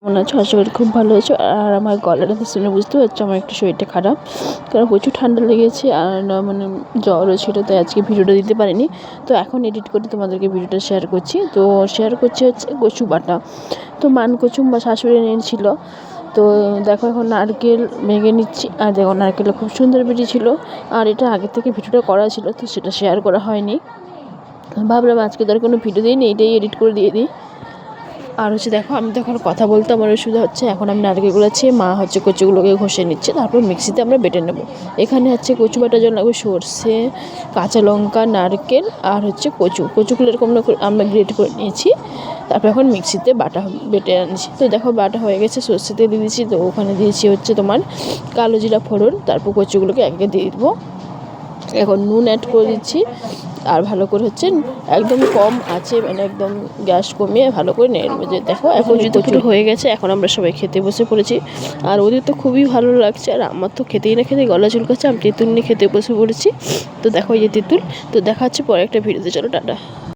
মনে হচ্ছে আশা করি খুব ভালো হয়েছে। আর আমার গলাটা শুনে বুঝতে পারছো আমার একটু শরীরটা খারাপ, কারণ প্রচুর ঠান্ডা লেগেছে আর মানে জ্বরও ছিল, তাই আজকে ভিডিওটা দিতে পারিনি। তো এখন এডিট করে তোমাদেরকে ভিডিওটা শেয়ার করছি। তো শেয়ার করছি হচ্ছে কচু বাটা। তো মান কচু বা শাশুড়ি এনেছিল। তো দেখো এখন নারকেল ভেঙে নিচ্ছি, আর দেখো নারকেলটা খুব সুন্দর বেরিয়েছিল। আর এটা আগে থেকে ভিডিওটা করা ছিল, তো সেটা শেয়ার করা হয়নি। ভাবলাম আজকে তো আর কোনো ভিডিও দিইনি, এটাই এডিট করে দিয়ে দিই। আর হচ্ছে দেখো আমি তো এখন কথা বলতে আমার অসুবিধা হচ্ছে। এখন আমি নারকেলগুলো ছেড়ে মা হচ্ছে কচুগুলোকে ঘষে নিচ্ছে, তারপর মিক্সিতে আমরা বেটে নেব। এখানে হচ্ছে কচু বাটার জন্য লাগবে সর্ষে, কাঁচা লঙ্কা, নারকেল আর হচ্ছে কচুগুলো এরকম আমরা গ্রেট করে নিয়েছি। তারপর এখন মিক্সিতে বেটে আনছি। তো দেখো বাটা হয়ে গেছে, সর্ষে তেল দিয়ে দিয়েছি। তো ওখানে দিয়েছি হচ্ছে তোমার কালো জিরা ফোড়ন, তারপর কচুগুলোকে একে দিয়ে দেবো। এখন নুন অ্যাড করে দিচ্ছি। আর ভালো করে হচ্ছে একদম কম আছে, মানে একদম গ্যাস কমিয়ে ভালো করে নেড়ে নেবে। যে দেখো এখন যদি পুরো হয়ে গেছে, এখন আমরা সবাই খেতে বসে পড়েছি। আর ওদের তো খুবই ভালো লাগছে, আর আমার তো খেতেই না খেতে গলা চুলকাচ্ছে। আমি তেঁতুল নিয়ে খেতে বসে পড়েছি। তো দেখো এই যে তেঁতুল। তো দেখা হচ্ছে পরে একটা ভিডিওতে, চলো টাটা।